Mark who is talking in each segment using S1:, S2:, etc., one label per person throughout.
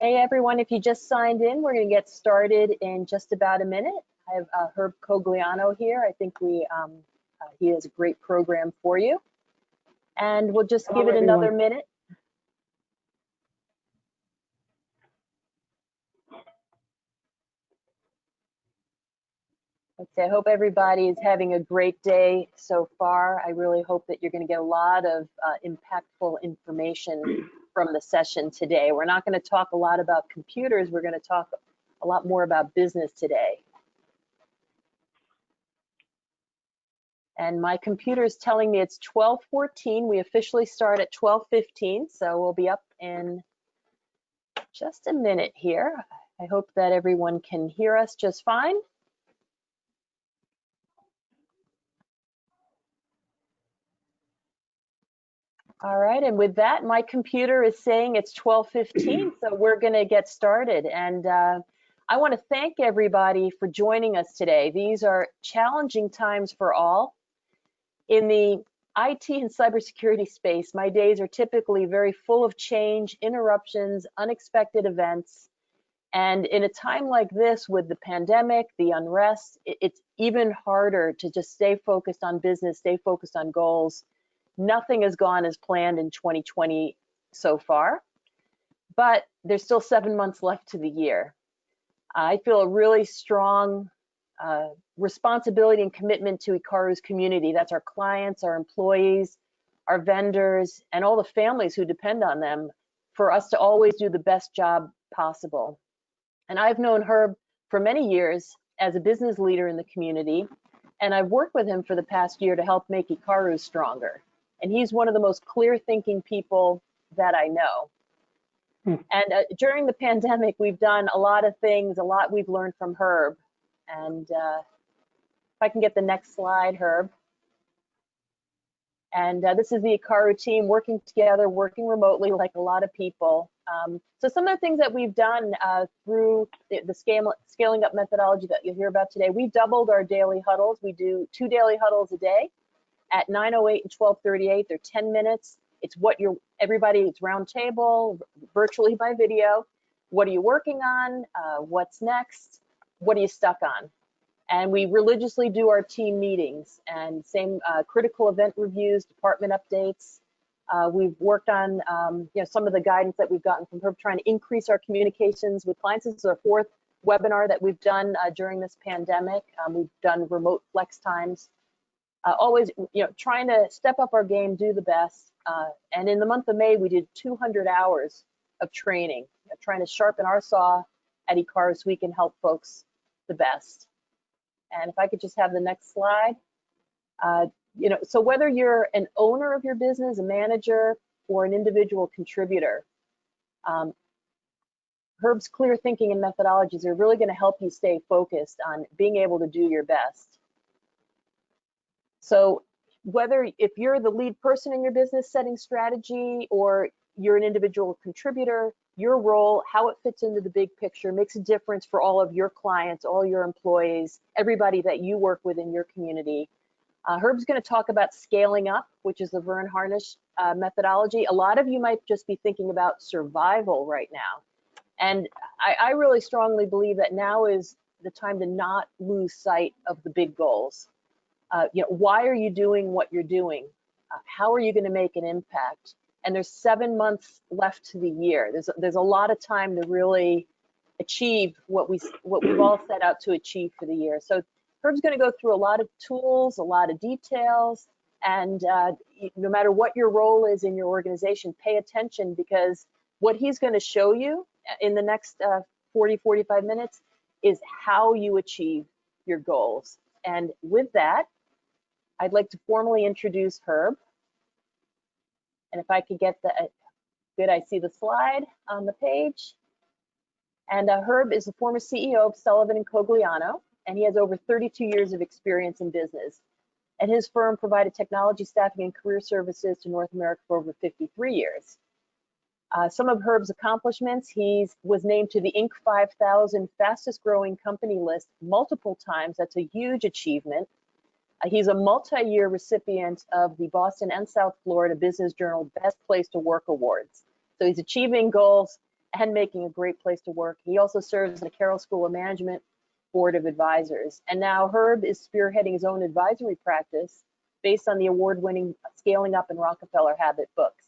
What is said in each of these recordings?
S1: Hey everyone, if you just signed in, we're going to get started in just about a minute. I have Herb Cogliano here. I think he has a great program for you. And we'll just give it another minute. I hope everybody is having a great day so far. I really hope that you're going to get a lot of impactful information from the session today. We're not going to talk a lot about computers. We're going to talk a lot more about business today. And my computer is telling me it's 12:14. We officially start at 12:15, so we'll be up in just a minute here. I hope that everyone can hear us just fine. All right, and with that, my computer is saying it's 12:15, so we're going to get started. And I want to thank everybody for joining us today. These are challenging times for all. In the IT and cybersecurity space, my days are typically very full of change, interruptions, unexpected events. And in a time like this with the pandemic, the unrest, it's even harder to just stay focused on business, stay focused on goals. Nothing has gone as planned in 2020 so far, but there's still 7 months left to the year. I feel a really strong responsibility and commitment to Ikaru's community. That's our clients, our employees, our vendors, and all the families who depend on them for us to always do the best job possible. And I've known Herb for many years as a business leader in the community, and I've worked with him for the past year to help make Ikaru stronger. And he's one of the most clear-thinking people that I know. And during the pandemic, we've done a lot of things, a lot we've learned from Herb. And if I can get the next slide, Herb. And this is the Ikaru team working together, working remotely like a lot of people. So some of the things that we've done through the scaling up methodology that you'll hear about today, we doubled our daily huddles. We do 2 daily huddles a day at 9:08 and 12:38. They're 10 minutes. It's it's round table, virtually by video. What are you working on? What's next? What are you stuck on? And we religiously do our team meetings and same critical event reviews, department updates. We've worked on some of the guidance that we've gotten from Herb, trying to increase our communications with clients. This is our 4th webinar that we've done during this pandemic. We've done remote flex times. Always, trying to step up our game, do the best. And in the month of May, we did 200 hours of training, trying to sharpen our saw at Ikaru so we can help folks the best. And if I could just have the next slide. So whether you're an owner of your business, a manager, or an individual contributor, Herb's clear thinking and methodologies are really going to help you stay focused on being able to do your best. So if you're the lead person in your business setting strategy, or you're an individual contributor, your role, how it fits into the big picture makes a difference for all of your clients, all your employees, everybody that you work with in your community. Herb's going to talk about scaling up, which is the Verne Harnish methodology. A lot of you might just be thinking about survival right now. And I really strongly believe that now is the time to not lose sight of the big goals. Why are you doing what you're doing? How are you going to make an impact? And there's 7 months left to the year. There's a lot of time to really achieve what we've all set out to achieve for the year. So Herb's going to go through a lot of tools, a lot of details, and no matter what your role is in your organization, pay attention, because what he's going to show you in the next 40-45 minutes is how you achieve your goals. And with that, I'd like to formally introduce Herb. And if I could get I see the slide on the page. And Herb is the former CEO of Sullivan & Cogliano, and he has over 32 years of experience in business. And his firm provided technology staffing and career services to North America for over 53 years. Some of Herb's accomplishments: he was named to the Inc. 5000 fastest growing company list multiple times. That's a huge achievement. He's a multi-year recipient of the Boston and South Florida Business Journal Best Place to Work Awards. So he's achieving goals and making a great place to work. He also serves on the Carroll School of Management Board of Advisors. And now Herb is spearheading his own advisory practice based on the award-winning Scaling Up and Rockefeller Habit books.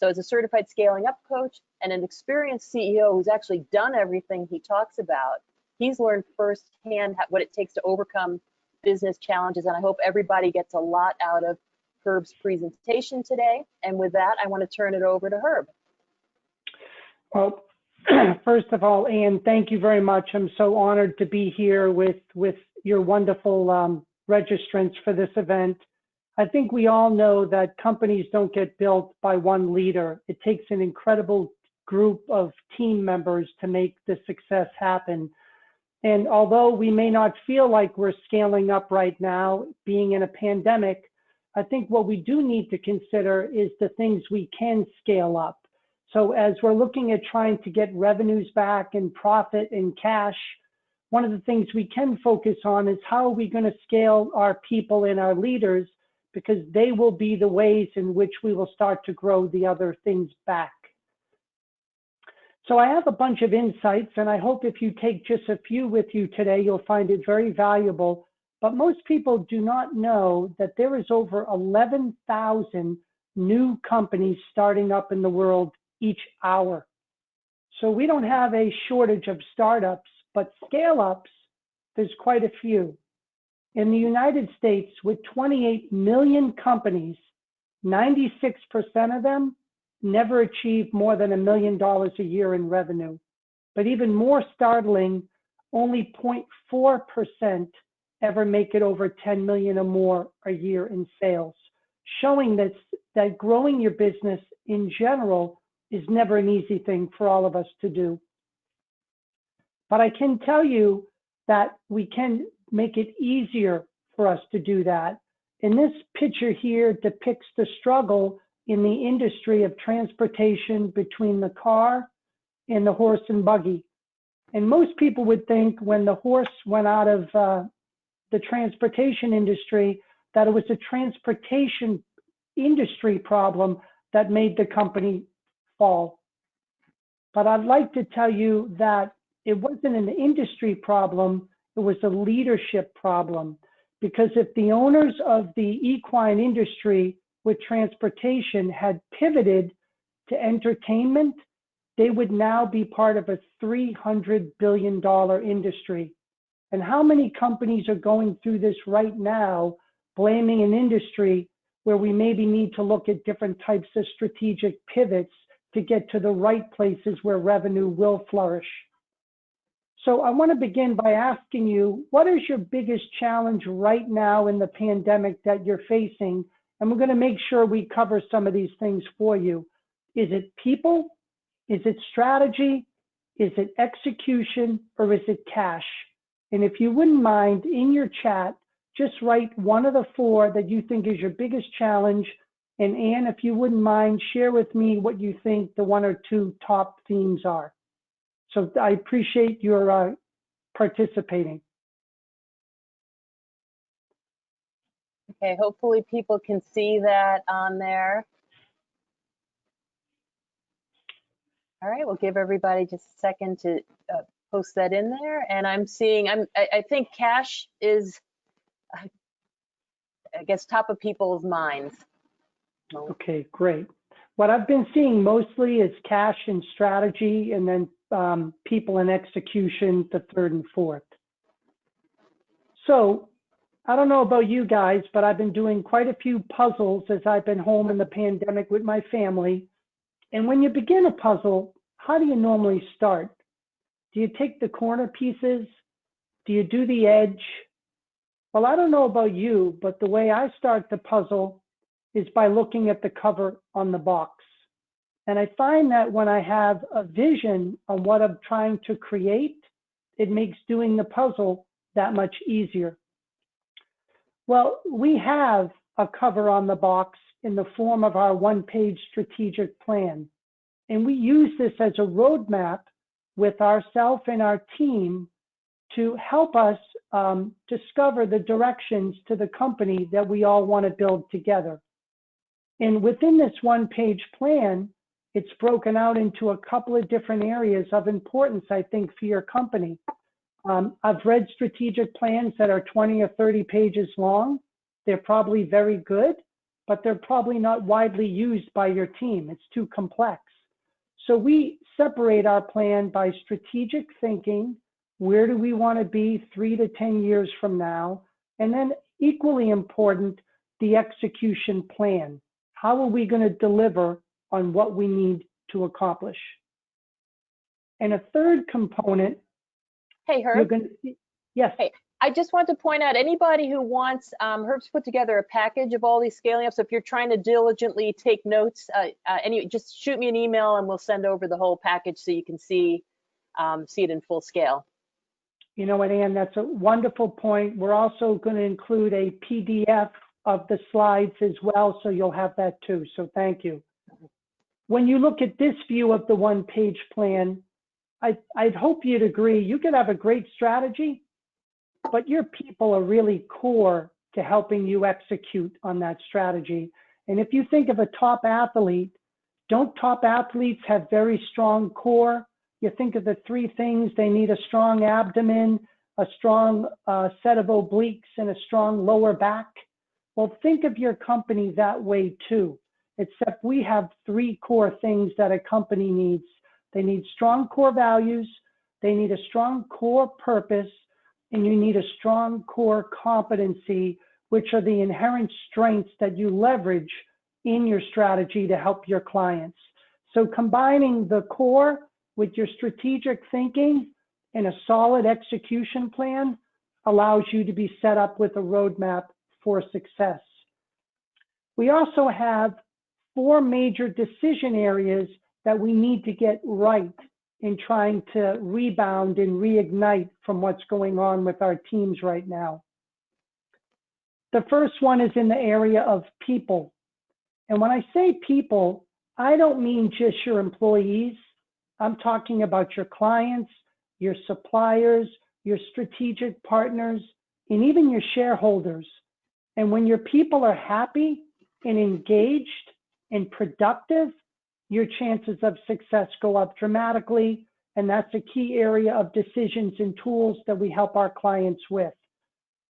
S1: So as a certified scaling up coach and an experienced CEO who's actually done everything he talks about, he's learned firsthand what it takes to overcome business challenges. And I hope everybody gets a lot out of Herb's presentation today. And with that, I want to turn it over to Herb.
S2: Well, first of all, Anne, thank you very much. I'm so honored to be here with your wonderful registrants for this event. I think we all know that companies don't get built by one leader. It takes an incredible group of team members to make the success happen. And although we may not feel like we're scaling up right now, being in a pandemic, I think what we do need to consider is the things we can scale up. So as we're looking at trying to get revenues back and profit and cash, one of the things we can focus on is how are we going to scale our people and our leaders, because they will be the ways in which we will start to grow the other things back. So I have a bunch of insights, and I hope if you take just a few with you today, you'll find it very valuable. But most people do not know that there is over 11,000 new companies starting up in the world each hour. So we don't have a shortage of startups, but scale-ups, there's quite a few. In the United States, with 28 million companies, 96% of them never achieve more than $1 million a year in revenue. But even more startling, only 0.4% ever make it over 10 million or more a year in sales, showing that growing your business in general is never an easy thing for all of us to do. But I can tell you that we can make it easier for us to do that. And this picture here depicts the struggle in the industry of transportation between the car and the horse and buggy. And most people would think when the horse went out of the transportation industry, that it was a transportation industry problem that made the company fall. But I'd like to tell you that it wasn't an industry problem, it was a leadership problem. Because if the owners of the equine industry with transportation had pivoted to entertainment, they would now be part of a $300 billion industry. And how many companies are going through this right now, blaming an industry where we maybe need to look at different types of strategic pivots to get to the right places where revenue will flourish? So I want to begin by asking you, what is your biggest challenge right now in the pandemic that you're facing? And we're going to make sure we cover some of these things for you. Is it people? Is it strategy? Is it execution? Or is it cash? And if you wouldn't mind, in your chat, just write one of the four that you think is your biggest challenge. And Anne, if you wouldn't mind, share with me what you think the one or two top themes are. So I appreciate your participating.
S1: Okay, hopefully people can see that on there. All right, we'll give everybody just a second to post that in there. And I'm seeing, I think cash is, I guess, top of people's minds.
S2: Okay, great. What I've been seeing mostly is cash and strategy, and then people and execution, the third and fourth. So I don't know about you guys, but I've been doing quite a few puzzles as I've been home in the pandemic with my family. And when you begin a puzzle, how do you normally start? Do you take the corner pieces? Do you do the edge? Well, I don't know about you, but the way I start the puzzle is by looking at the cover on the box. And I find that when I have a vision on what I'm trying to create, it makes doing the puzzle that much easier. Well, we have a cover on the box in the form of our one-page strategic plan. And we use this as a roadmap with ourselves and our team to help us discover the directions to the company that we all want to build together. And within this one-page plan, It's broken out into a couple of different areas of importance, I think, for your company. I've read strategic plans that are 20 or 30 pages long. They're probably very good, but they're probably not widely used by your team. It's too complex. So we separate our plan by strategic thinking. Where do we want to be 3 to 10 years from now? And then equally important, the execution plan. How are we going to deliver on what we need to accomplish? And a third component,
S1: Hey, Herb.
S2: you're going to, yes.
S1: Hey, I just want to point out, anybody who wants, Herb's put together a package of all these scaling up. So if you're trying to diligently take notes, just shoot me an email and we'll send over the whole package so you can see it in full scale.
S2: You know what, Ann, that's a wonderful point. We're also going to include a PDF of the slides as well, so you'll have that too. So thank you. When you look at this view of the one-page plan, I'd hope you'd agree, you could have a great strategy, but your people are really core to helping you execute on that strategy. And if you think of a top athlete, don't top athletes have very strong core? You think of the 3 things: they need a strong abdomen, a strong set of obliques, and a strong lower back. Well, think of your company that way too, except we have 3 core things that a company needs. They need strong core values, they need a strong core purpose, and you need a strong core competency, which are the inherent strengths that you leverage in your strategy to help your clients. So combining the core with your strategic thinking and a solid execution plan allows you to be set up with a roadmap for success. We also have 4 major decision areas that we need to get right in trying to rebound and reignite from what's going on with our teams right now. The first one is in the area of people. And when I say people, I don't mean just your employees. I'm talking about your clients, your suppliers, your strategic partners, and even your shareholders. And when your people are happy and engaged and productive, your chances of success go up dramatically. And that's a key area of decisions and tools that we help our clients with.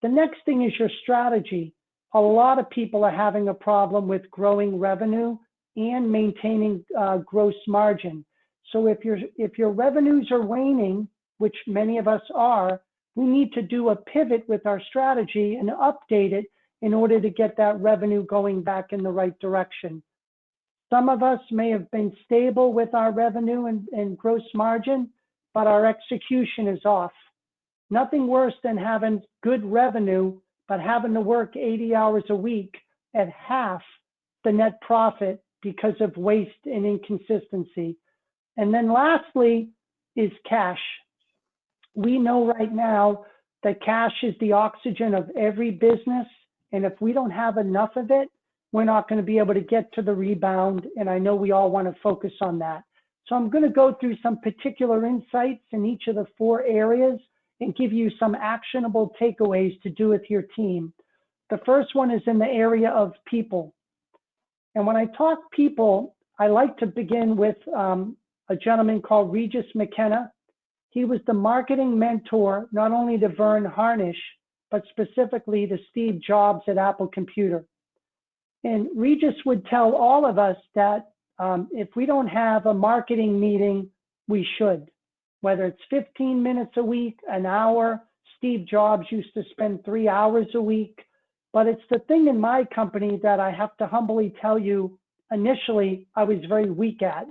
S2: The next thing is your strategy. A lot of people are having a problem with growing revenue and maintaining gross margin. So if your revenues are waning, which many of us are, we need to do a pivot with our strategy and update it in order to get that revenue going back in the right direction. Some of us may have been stable with our revenue and gross margin, but our execution is off. Nothing worse than having good revenue, but having to work 80 hours a week at half the net profit because of waste and inconsistency. And then lastly is cash. We know right now that cash is the oxygen of every business. And if we don't have enough of it, we're not going to be able to get to the rebound. And I know we all want to focus on that. So I'm going to go through some particular insights in each of the 4 areas and give you some actionable takeaways to do with your team. The first one is in the area of people. And when I talk people, I like to begin with a gentleman called Regis McKenna. He was the marketing mentor, not only to Vern Harnish, but specifically to Steve Jobs at Apple Computer. And Regis would tell all of us that if we don't have a marketing meeting, we should. Whether it's 15 minutes a week, an hour. Steve Jobs used to spend 3 hours a week. But it's the thing in my company that I have to humbly tell you, initially, I was very weak at.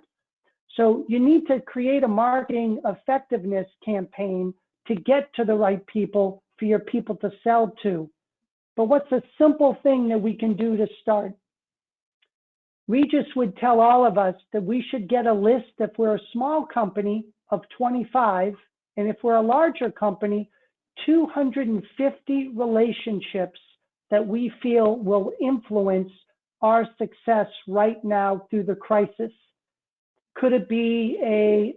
S2: So you need to create a marketing effectiveness campaign to get to the right people for your people to sell to. But what's a simple thing that we can do to start? Regis would tell all of us that we should get a list, if we're a small company, of 25, and if we're a larger company, 250 relationships that we feel will influence our success right now through the crisis. Could it be a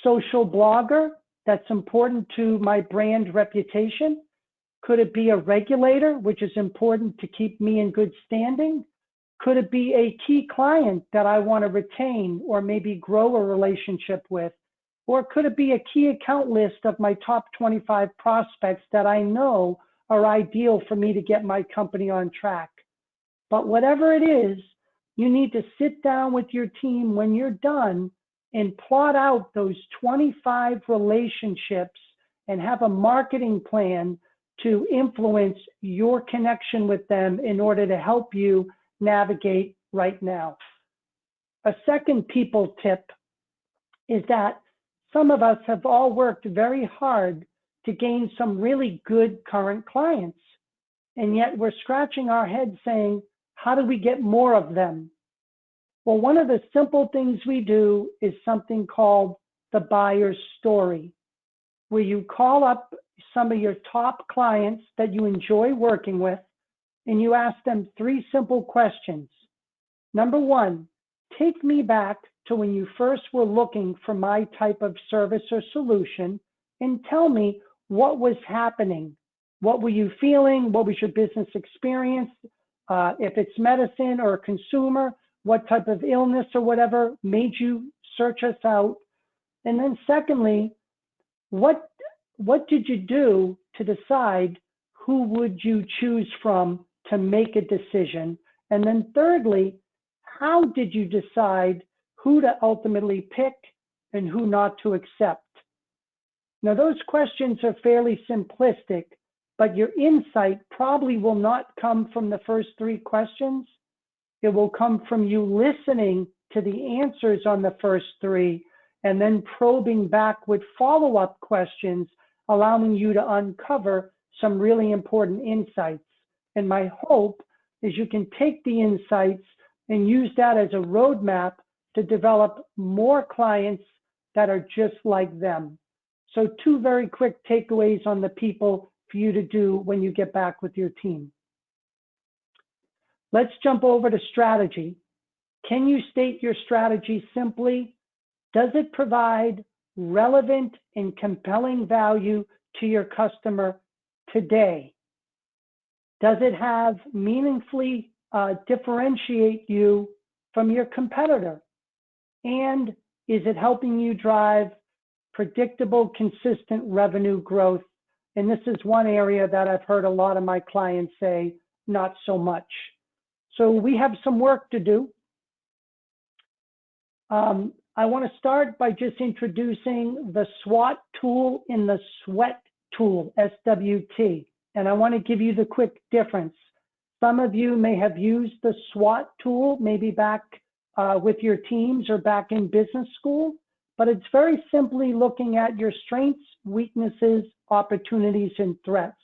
S2: social blogger that's important to my brand reputation? Could it be a regulator, which is important to keep me in good standing? Could it be a key client that I want to retain or maybe grow a relationship with? Or could it be a key account list of my top 25 prospects that I know are ideal for me to get my company on track? But whatever it is, you need to sit down with your team when you're done and plot out those 25 relationships and have a marketing plan to influence your connection with them in order to help you navigate right now. A second people tip is that some of us have all worked very hard to gain some really good current clients, and yet we're scratching our head saying, how do we get more of them? Well, one of the simple things we do is something called the buyer's story, where you call up some of your top clients that you enjoy working with, and you ask them 3 simple questions. Number 1, take me back to when you first were looking for my type of service or solution, and tell me what was happening. What were you feeling? What was your business experience? If it's medicine or a consumer, what type of illness or whatever made you search us out? And then secondly, what did you do to decide who would you choose from to make a decision? And then thirdly, how did you decide who to ultimately pick and who not to accept? Now, those questions are fairly simplistic, but your insight probably will not come from the first 3 questions. It will come from you listening to the answers on the first 3 and then probing back with follow-up questions, allowing you to uncover some really important insights. And my hope is you can take the insights and use that as a roadmap to develop more clients that are just like them. So 2 very quick takeaways on the people for you to do when you get back with your team. Let's jump over to strategy. Can you state your strategy simply? Does it provide relevant and compelling value to your customer today? Does it have meaningfully differentiate you from your competitor? And is it helping you drive predictable, consistent revenue growth? And this is one area that I've heard a lot of my clients say, not so much. So we have some work to do. I want to start by just introducing the SWOT tool in the SWET tool, SWT. And I want to give you the quick difference. Some of you may have used the SWOT tool, maybe back with your teams or back in business school, but it's very simply looking at your strengths, weaknesses, opportunities, and threats.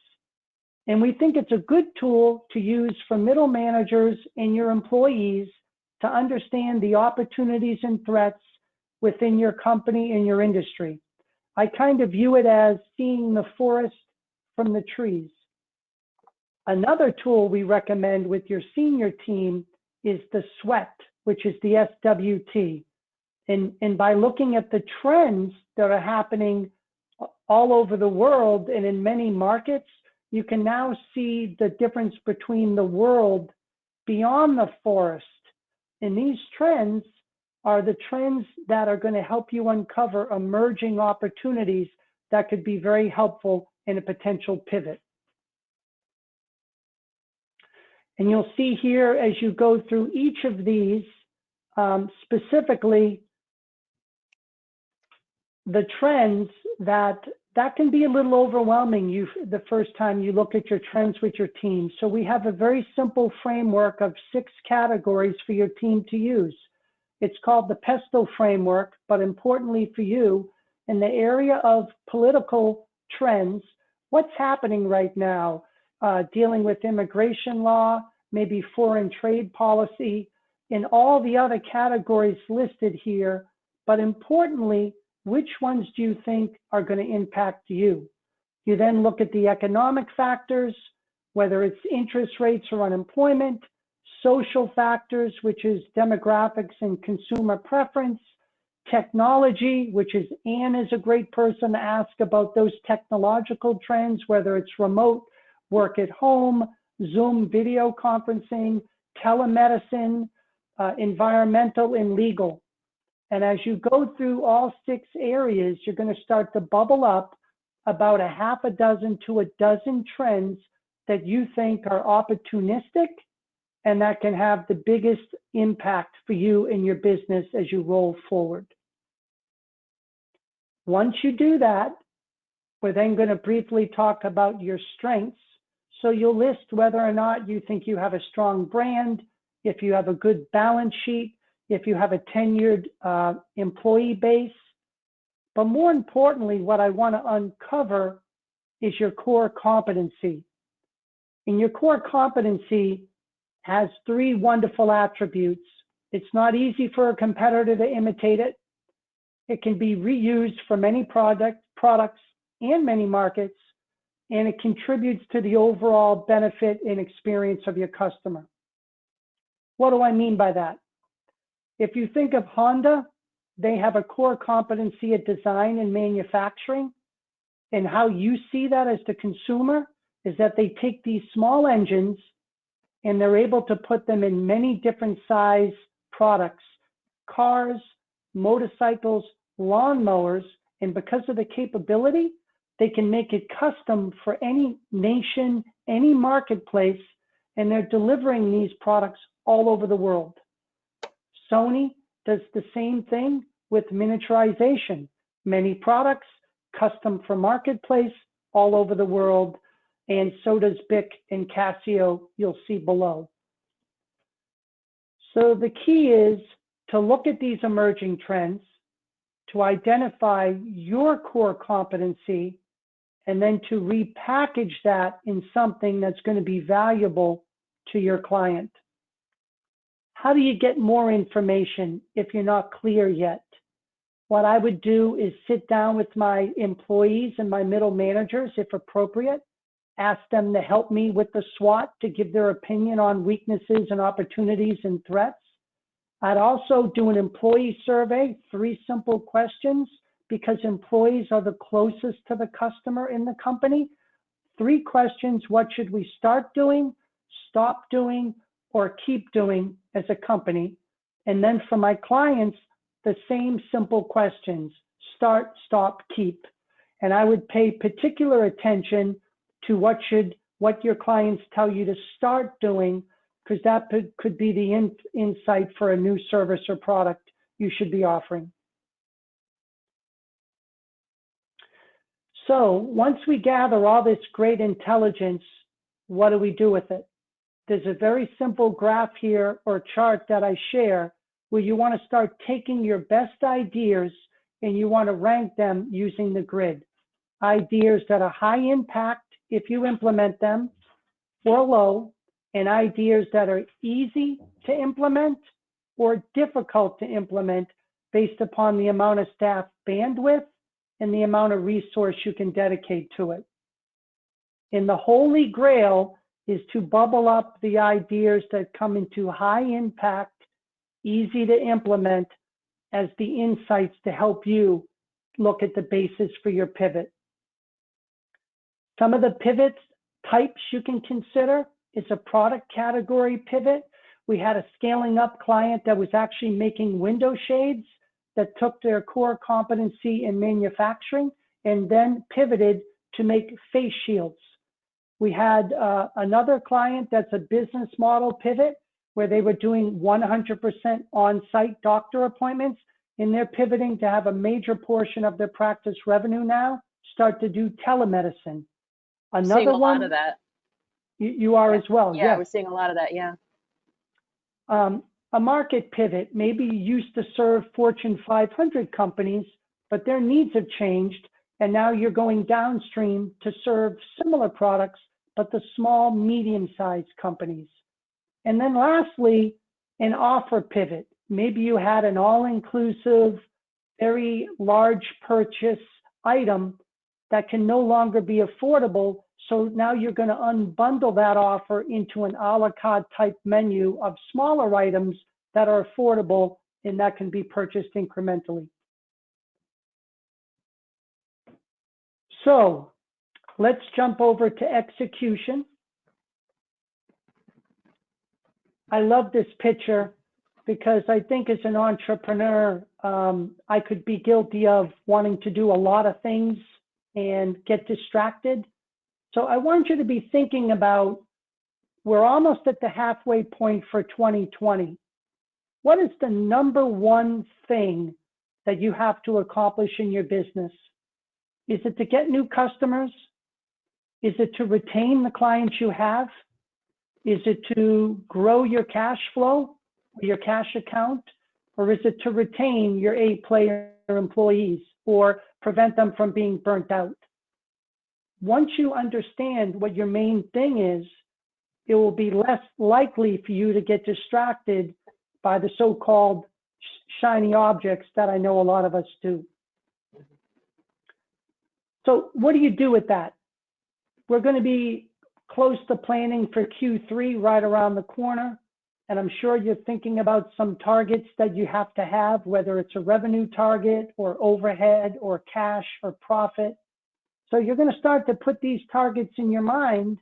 S2: And we think it's a good tool to use for middle managers and your employees to understand the opportunities and threats within your company and your industry. I kind of view it as seeing the forest from the trees. Another tool we recommend with your senior team is the SWET, which is the SWT. And by looking at the trends that are happening all over the world and in many markets, you can now see the difference between the world beyond the forest. And these trends are the trends that are going to help you uncover emerging opportunities that could be very helpful in a potential pivot. And you'll see here as you go through each of these, specifically the trends that can be a little overwhelming the first time you look at your trends with your team. So we have a very simple framework of 6 categories for your team to use. It's called the PESTO framework, but importantly for you, in the area of political trends, what's happening right now, dealing with immigration law, maybe foreign trade policy, and all the other categories listed here, but importantly, which ones do you think are going to impact you? You then look at the economic factors, whether it's interest rates or unemployment, social factors, which is demographics and consumer preference, technology, which is Anne is a great person to ask about those technological trends, whether it's remote work at home, Zoom video conferencing, telemedicine, environmental, and legal. And as you go through all 6 areas, you're going to start to bubble up about a half a dozen to a dozen trends that you think are opportunistic and that can have the biggest impact for you and your business as you roll forward. Once you do that, we're then going to briefly talk about your strengths. So you'll list whether or not you think you have a strong brand, if you have a good balance sheet, if you have a tenured employee base. But more importantly, what I want to uncover is your core competency. And your core competency has 3 wonderful attributes. It's not easy for a competitor to imitate it. It can be reused for many products and many markets, and it contributes to the overall benefit and experience of your customer. What do I mean by that? If you think of Honda, they have a core competency at design and manufacturing, and how you see that as the consumer is that they take these small engines and they're able to put them in many different size products, cars, motorcycles, lawnmowers, and because of the capability, they can make it custom for any nation, any marketplace, and they're delivering these products all over the world. Sony does the same thing with miniaturization. Many products, custom for marketplace, all over the world, and so does Bic and Casio, you'll see below. So the key is to look at these emerging trends, to identify your core competency, and then to repackage that in something that's going to be valuable to your client. How do you get more information if you're not clear yet? What I would do is sit down with my employees and my middle managers, if appropriate, ask them to help me with the SWOT to give their opinion on weaknesses and opportunities and threats. I'd also do an employee survey, 3 simple questions, because employees are the closest to the customer in the company. 3 questions: what should we start doing, stop doing, or keep doing as a company? And then for my clients, the same simple questions: start, stop, keep. And I would pay particular attention to what your clients tell you to start doing, because that could be the insight for a new service or product you should be offering. So once we gather all this great intelligence, what do we do with it? There's a very simple graph here or chart that I share where you want to start taking your best ideas and you want to rank them using the grid. Ideas that are high impact if you implement them or low, and ideas that are easy to implement or difficult to implement based upon the amount of staff bandwidth and the amount of resource you can dedicate to it. And the holy grail is to bubble up the ideas that come into high impact, easy to implement as the insights to help you look at the basis for your pivot. Some of the pivots types you can consider is a product category pivot. We had a scaling up client that was actually making window shades that took their core competency in manufacturing and then pivoted to make face shields. We had another client that's a business model pivot where they were doing 100% on-site doctor appointments, and they're pivoting to have a major portion of their practice revenue now start to do telemedicine. Another
S1: seeing a
S2: one,
S1: lot of that.
S2: You are as well.
S1: Yeah,
S2: yes.
S1: we're seeing a lot of that. Yeah.
S2: A market pivot. Maybe you used to serve Fortune 500 companies, but their needs have changed, and now you're going downstream to serve similar products, but the small, medium-sized companies. And then lastly, an offer pivot. Maybe you had an all-inclusive, very large purchase item that can no longer be affordable. So now you're going to unbundle that offer into an a la carte type menu of smaller items that are affordable and that can be purchased incrementally. So let's jump over to execution. I love this picture because I think as an entrepreneur, I could be guilty of wanting to do a lot of things and get distracted. So I want you to be thinking about, we're almost at the halfway point for 2020. What is the number one thing that you have to accomplish in your business? Is it to get new customers? Is it to retain the clients you have? Is it to grow your cash flow, your cash account? Or is it to retain your A-player employees or prevent them from being burnt out? Once you understand what your main thing is, it will be less likely for you to get distracted by the so-called shiny objects that I know a lot of us do. So what do you do with that? We're going to be close to planning for Q3 right around the corner. And I'm sure you're thinking about some targets that you have to have, whether it's a revenue target or overhead or cash or profit. So you're going to start to put these targets in your mind.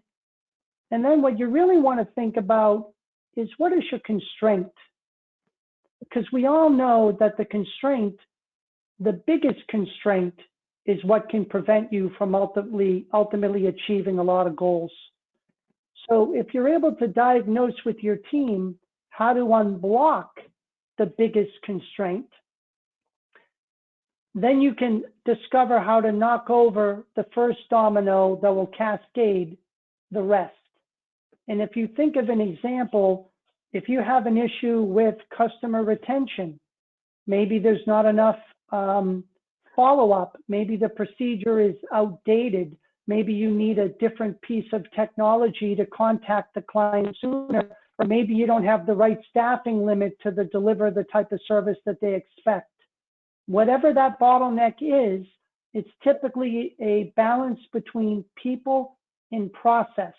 S2: And then what you really want to think about is, what is your constraint? Because we all know that the constraint, the biggest constraint, is what can prevent you from ultimately achieving a lot of goals. So if you're able to diagnose with your team how to unblock the biggest constraint, then you can discover how to knock over the first domino that will cascade the rest. And if you think of an example, if you have an issue with customer retention, maybe there's not enough follow-up, maybe the procedure is outdated, maybe you need a different piece of technology to contact the client sooner, or maybe you don't have the right staffing limit to deliver the type of service that they expect. Whatever that bottleneck is, it's typically a balance between people and process.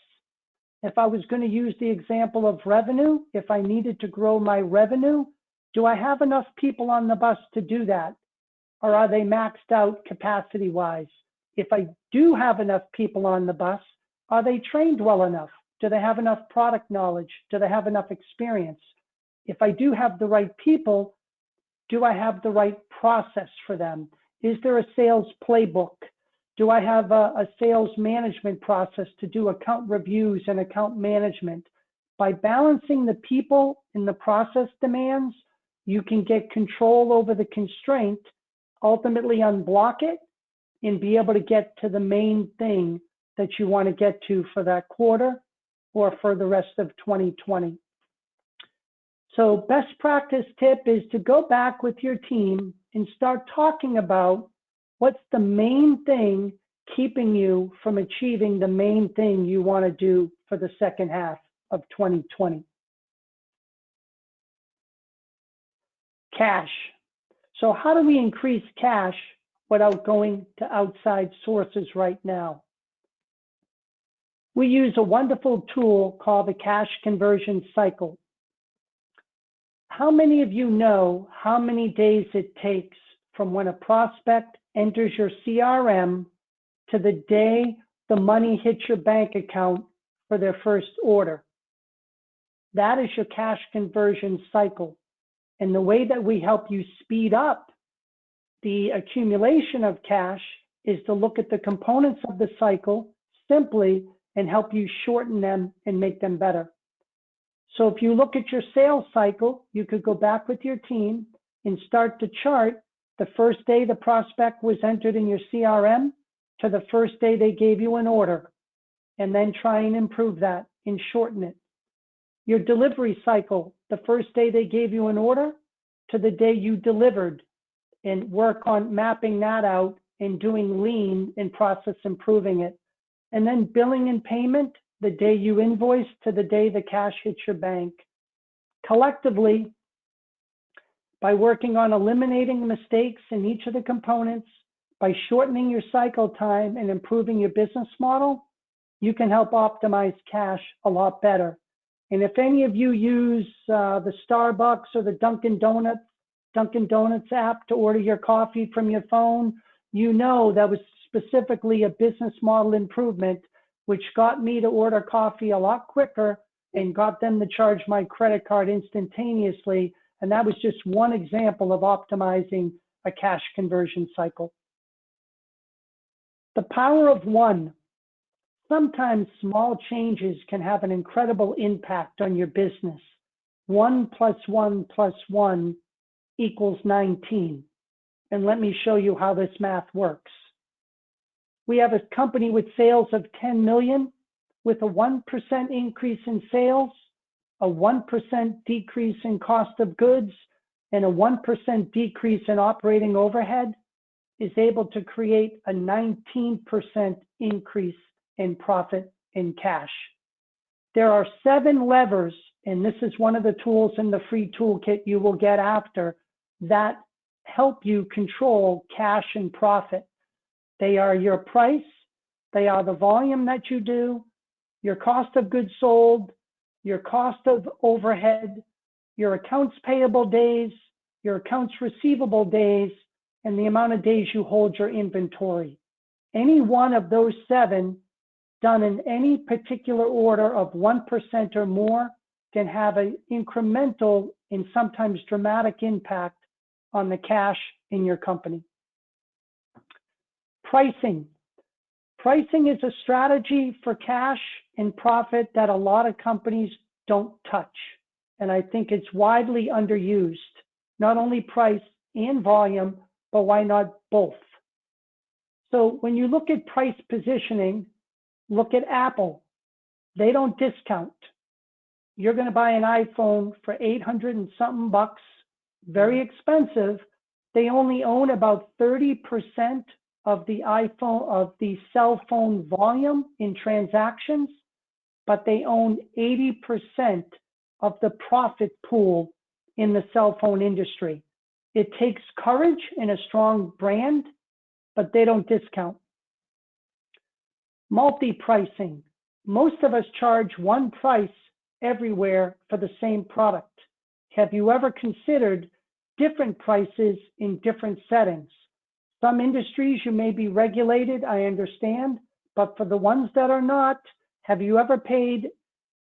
S2: If I was going to use the example of revenue, if I needed to grow my revenue, do I have enough people on the bus to do that? Or are they maxed out capacity-wise? If I do have enough people on the bus, are they trained well enough? Do they have enough product knowledge? Do they have enough experience? If I do have the right people, do I have the right process for them? Is there a sales playbook? Do I have a sales management process to do account reviews and account management? By balancing the people and the process demands, you can get control over the constraint, ultimately unblock it, and be able to get to the main thing that you want to get to for that quarter or for the rest of 2020. So best practice tip is to go back with your team and start talking about what's the main thing keeping you from achieving the main thing you want to do for the second half of 2020. Cash. So how do we increase cash without going to outside sources right now? We use a wonderful tool called the cash conversion cycle. How many of you know how many days it takes from when a prospect enters your CRM to the day the money hits your bank account for their first order? That is your cash conversion cycle. And the way that we help you speed up the accumulation of cash is to look at the components of the cycle simply and help you shorten them and make them better. So if you look at your sales cycle, you could go back with your team and start to chart the first day the prospect was entered in your CRM to the first day they gave you an order, and then try and improve that and shorten it. Your delivery cycle, the first day they gave you an order to the day you delivered, and work on mapping that out and doing lean and process improving it. And then billing and payment, the day you invoice to the day the cash hits your bank. Collectively, by working on eliminating mistakes in each of the components, by shortening your cycle time and improving your business model, you can help optimize cash a lot better. And if any of you use the Starbucks or the Dunkin' Donuts app to order your coffee from your phone, you know that was specifically a business model improvement, which got me to order coffee a lot quicker and got them to charge my credit card instantaneously. And that was just one example of optimizing a cash conversion cycle. The power of one. Sometimes small changes can have an incredible impact on your business. 1 + 1 + 1 = 19. And let me show you how this math works. We have a company with sales of 10 million with a 1% increase in sales, a 1% decrease in cost of goods, and a 1% decrease in operating overhead is able to create a 19% increase in profit in cash. There are 7 levers, and this is one of the tools in the free toolkit you will get after, that help you control cash and profit. They are your price, they are the volume that you do, your cost of goods sold, your cost of overhead, your accounts payable days, your accounts receivable days, and the amount of days you hold your inventory. Any one of those 7 done in any particular order of 1% or more can have an incremental and sometimes dramatic impact on the cash in your company. Pricing. Pricing is a strategy for cash and profit that a lot of companies don't touch. And I think it's widely underused. Not only price and volume, but why not both? So when you look at price positioning, look at Apple. They don't discount. You're going to buy an iPhone for 800 and something bucks, very expensive. They only own about 30% of the iPhone, of the cell phone volume in transactions, but they own 80% of the profit pool in the cell phone industry. It takes courage and a strong brand, but they don't discount. Multi-pricing. Most of us charge one price everywhere for the same product. Have you ever considered different prices in different settings? Some industries you may be regulated, I understand, but for the ones that are not, have you ever paid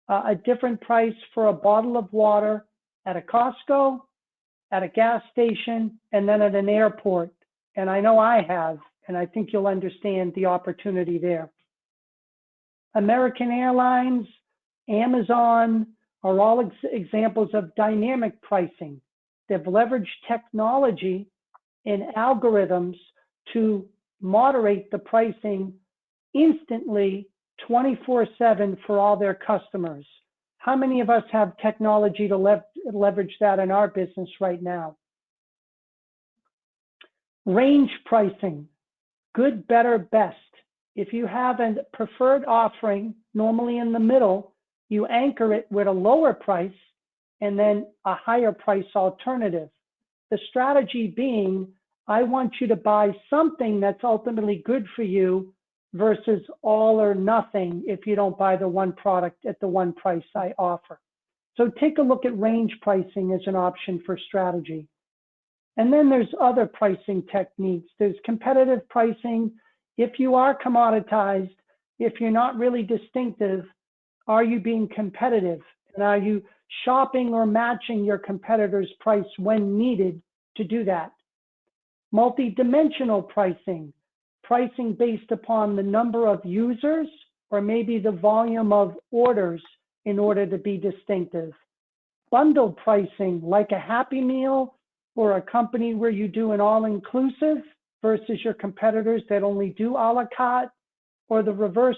S2: a different price for a bottle of water at a Costco, at a gas station, and then at an airport? And I know I have, and I think you'll understand the opportunity there. American Airlines, Amazon are all examples of dynamic pricing. They've leveraged technology and algorithms to moderate the pricing instantly 24/7 for all their customers. How many of us have technology to leverage that in our business right now? Range pricing, good, better, best. If you have a preferred offering, normally in the middle, you anchor it with a lower price and then a higher price alternative. The strategy being, I want you to buy something that's ultimately good for you versus all or nothing if you don't buy the one product at the one price I offer. So take a look at range pricing as an option for strategy. And then there's other pricing techniques. There's competitive pricing. If you are commoditized, if you're not really distinctive, are you being competitive? And are you shopping or matching your competitor's price when needed to do that? Multi-dimensional pricing, pricing based upon the number of users or maybe the volume of orders in order to be distinctive. Bundle pricing, like a Happy Meal or a company where you do an all-inclusive versus your competitors that only do a la carte, or the reverse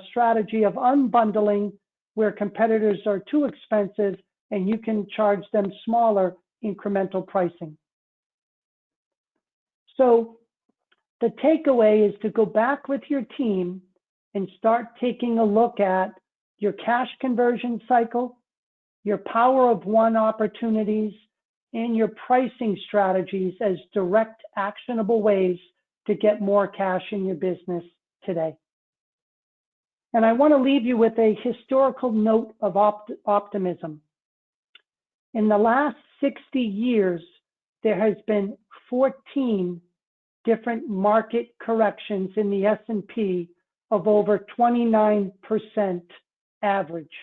S2: strategy of unbundling where competitors are too expensive and you can charge them smaller incremental pricing. So the takeaway is to go back with your team and start taking a look at your cash conversion cycle, your power of one opportunities, and your pricing strategies as direct, actionable ways to get more cash in your business today. And I want to leave you with a historical note of optimism. In the last 60 years, there has been 14 different market corrections in the S&P of over 29% average.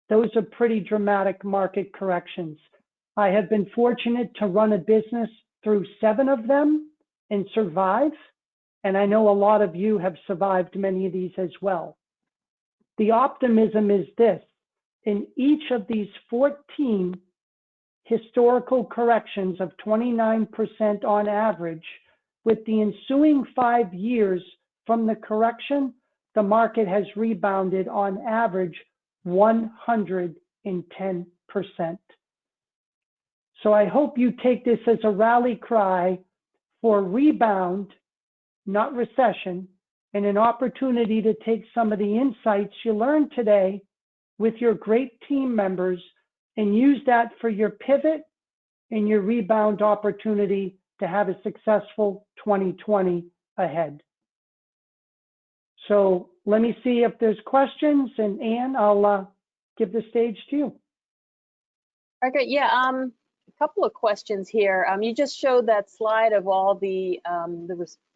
S2: those are pretty dramatic market corrections. I have been fortunate to run a business through 7 of them and survive. And I know a lot of you have survived many of these as well. The optimism is this: in each of these 14 historical corrections of 29% on average, with the ensuing 5 years from the correction, the market has rebounded on average 110%. So I hope you take this as a rally cry for rebound, not recession, and an opportunity to take some of the insights you learned today with your great team members and use that for your pivot and your rebound opportunity to have a successful 2020 ahead. So let me see if there's questions, and Ann, I'll give the stage to you.
S1: Okay, yeah, a couple of questions here. You just showed that slide of all the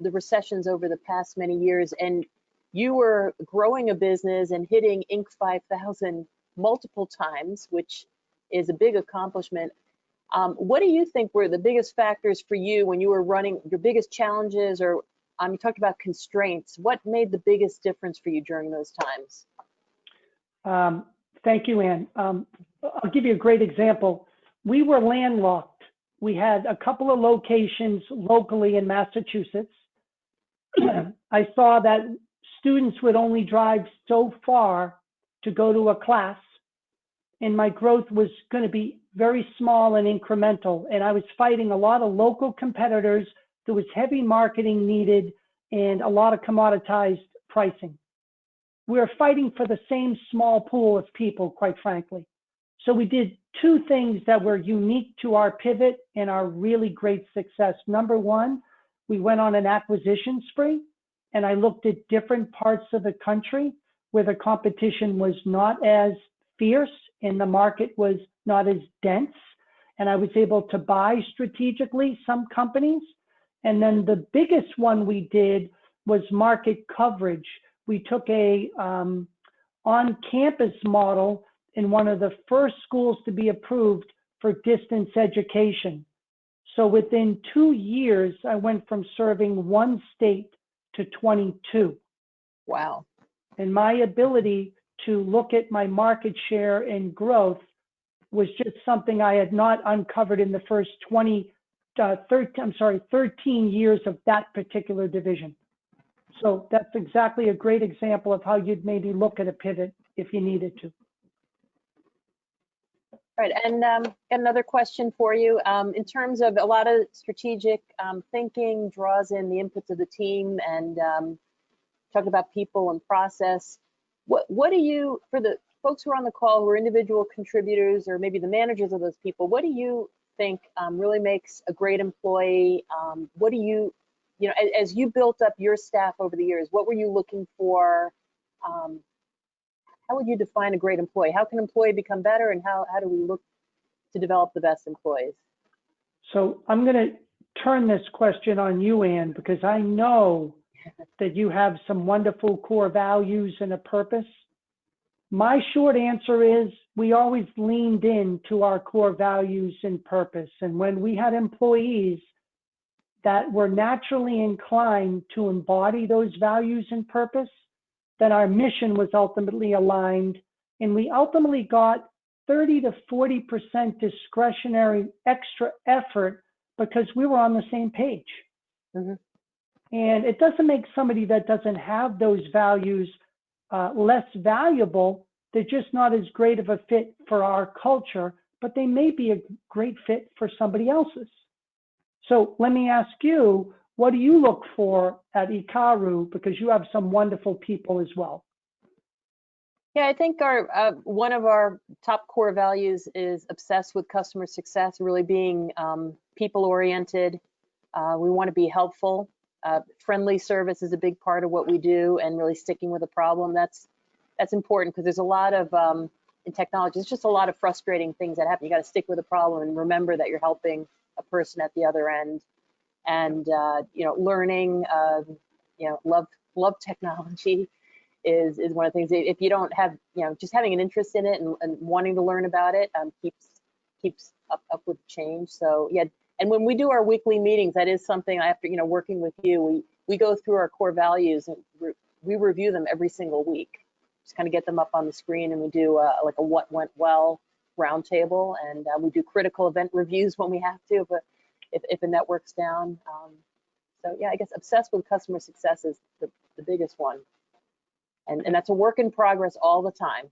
S1: recessions over the past many years, and you were growing a business and hitting Inc. 5000 multiple times, which is a big accomplishment. What do you think were the biggest factors for you when you were running, your biggest challenges, or you talked about constraints? What made the biggest difference for you during those times?
S2: Thank you, Ann. I'll give you a great example. We were landlocked. We had a couple of locations locally in Massachusetts. I saw that students would only drive so far to go to a class, and my growth was going to be very small and incremental. And I was fighting a lot of local competitors. There was heavy marketing needed and a lot of commoditized pricing. We were fighting for the same small pool of people, quite frankly. So we did 2 things that were unique to our pivot and our really great success. Number one, we went on an acquisition spree, and I looked at different parts of the country where the competition was not as fierce and the market was not as dense. And I was able to buy strategically some companies. And then the biggest one we did was market coverage. We took a on-campus model in one of the first schools to be approved for distance education. So within 2 years, I went from serving 1 state to 22.
S1: Wow.
S2: And my ability to look at my market share and growth was just something I had not uncovered in the first 13 years of that particular division. So that's exactly a great example of how you'd maybe look at a pivot if you needed to.
S1: All right, and another question for you. In terms of a lot of strategic thinking draws in the inputs of the team and talk about people and process. What do you, for the folks who are on the call who are individual contributors or maybe the managers of those people, what do you think really makes a great employee? What do you, as you built up your staff over the years, what were you looking for? How would you define a great employee? How can an employee become better, and how do we look to develop the best employees?
S2: So I'm going to turn this question on you, Ann, because I know that you have some wonderful core values and a purpose. My short answer is we always leaned into our core values and purpose. And when we had employees that were naturally inclined to embody those values and purpose, then our mission was ultimately aligned, and we ultimately got 30 to 40% discretionary extra effort because we were on the same page.
S1: Mm-hmm.
S2: And it doesn't make somebody that doesn't have those values less valuable. They're just not as great of a fit for our culture, but they may be a great fit for somebody else's. So let me ask you, what do you look for at Ikaru? Because you have some wonderful people as well.
S1: Yeah, I think our one of our top core values is obsessed with customer success, really being people-oriented. We want to be helpful. Friendly service is a big part of what we do, and really sticking with a problem. That's important because there's a lot of in technology, it's just a lot of frustrating things that happen. You got to stick with a problem and remember that you're helping a person at the other end. And learning, love technology, is one of the things. If you don't have, just having an interest in it and wanting to learn about it, keeps up with change. So yeah, and when we do our weekly meetings, that is something after, working with you, we go through our core values and we review them every single week. Just kind of get them up on the screen, and we do like a what went well roundtable, and we do critical event reviews when we have to, but if a network's down. So yeah, I guess obsessed with customer success is the biggest one. And that's a work in progress all the time.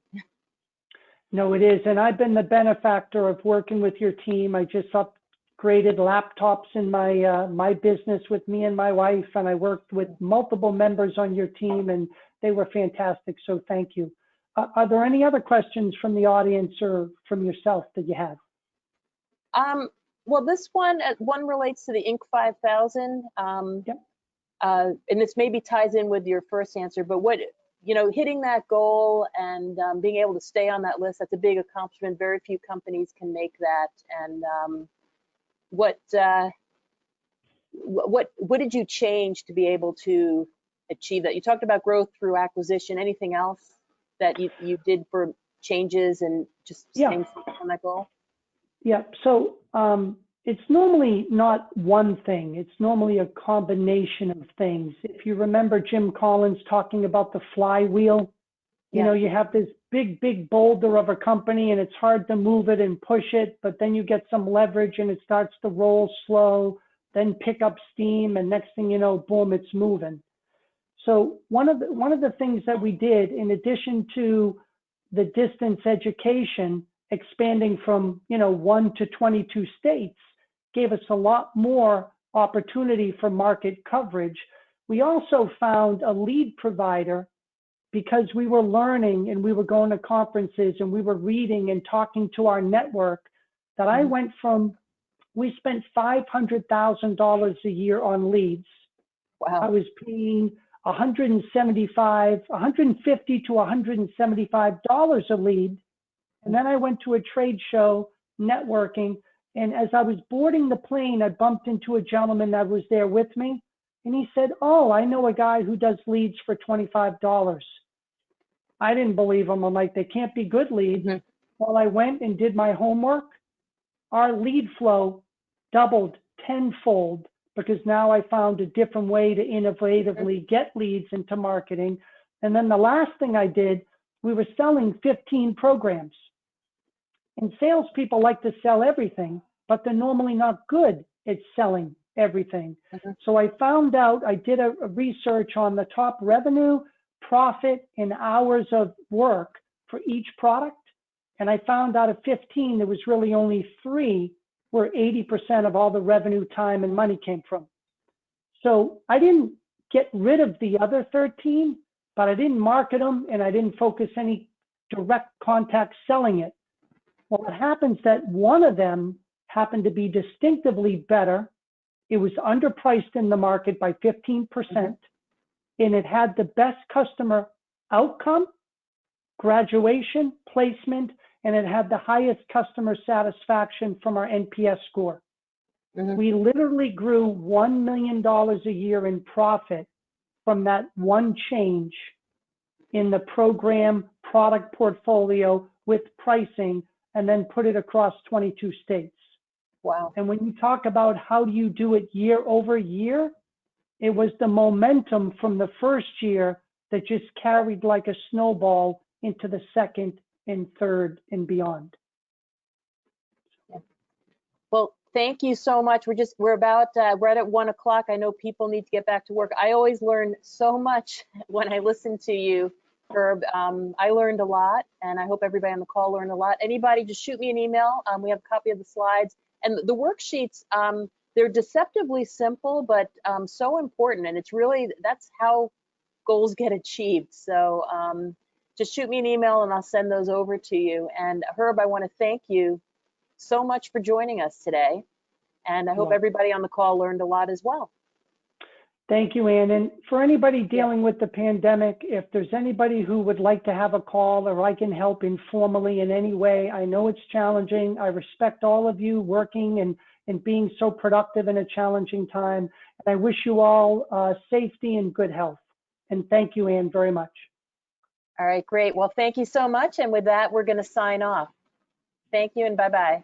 S2: No, it is. And I've been the benefactor of working with your team. I just upgraded laptops in my business with me and my wife, and I worked with multiple members on your team, and they were fantastic. So thank you. Are there any other questions from the audience or from yourself that you have?
S1: Well, this one relates to the Inc. 5000.
S2: Yep.
S1: And this maybe ties in with your first answer, but hitting that goal and being able to stay on that list, that's a big accomplishment. Very few companies can make that. And what did you change to be able to achieve that? You talked about growth through acquisition. Anything else that you did for changes and just staying on that goal?
S2: Yeah, so it's normally not one thing. It's normally a combination of things. If you remember Jim Collins talking about the flywheel, you have this big boulder of a company, and it's hard to move it and push it, but then you get some leverage and it starts to roll slow, then pick up steam, and next thing you know, boom, it's moving. So one of the things that we did, in addition to the distance education, expanding from 1 to 22 states, gave us a lot more opportunity for market coverage. We also found a lead provider because we were learning and we were going to conferences and we were reading and talking to our network, that I went from, we spent $500,000 a year on leads.
S1: Wow.
S2: I was paying $150 to $175 a lead. And then I went to a trade show, networking, and as I was boarding the plane, I bumped into a gentleman that was there with me, and he said, "Oh, I know a guy who does leads for $25. I didn't believe him. I'm like, they can't be good leads. Well, I went and did my homework. Our lead flow doubled tenfold because now I found a different way to innovatively get leads into marketing. And then the last thing I did, we were selling 15 programs. And salespeople like to sell everything, but they're normally not good at selling everything. So I found out, I did a research on the top revenue, profit, and hours of work for each product. And I found out of 15, there was really only 3 where 80% of all the revenue, time, and money came from. So I didn't get rid of the other 13, but I didn't market them and I didn't focus any direct contact selling it. Well, it happens that one of them happened to be distinctively better. It was underpriced in the market by 15%, and it had the best customer outcome, graduation, placement, and it had the highest customer satisfaction from our NPS score. We literally grew $1 million a year in profit from that one change in the program product portfolio with pricing, and then put it across 22 states.
S1: Wow.
S2: And when you talk about how do you do it year over year, it was the momentum from the first year that just carried like a snowball into the second and third and beyond.
S1: Well, thank you so much. We're right at 1 o'clock. I know people need to get back to work. I always learn so much when I listen to you, Herb. I learned a lot, and I hope everybody on the call learned a lot. Anybody, just shoot me an email. We have a copy of the slides and the worksheets. They're deceptively simple, but so important. And it's really, that's how goals get achieved. So just shoot me an email and I'll send those over to you. And Herb, I want to thank you so much for joining us today. And I hope everybody on the call learned a lot as well.
S2: Thank you, Ann. And for anybody dealing with the pandemic, if there's anybody who would like to have a call or I can help informally in any way, I know it's challenging. I respect all of you working and being so productive in a challenging time. And I wish you all safety and good health. And thank you, Ann, very much.
S1: All right, great. Well, thank you so much. And with that, we're going to sign off. Thank you and bye-bye.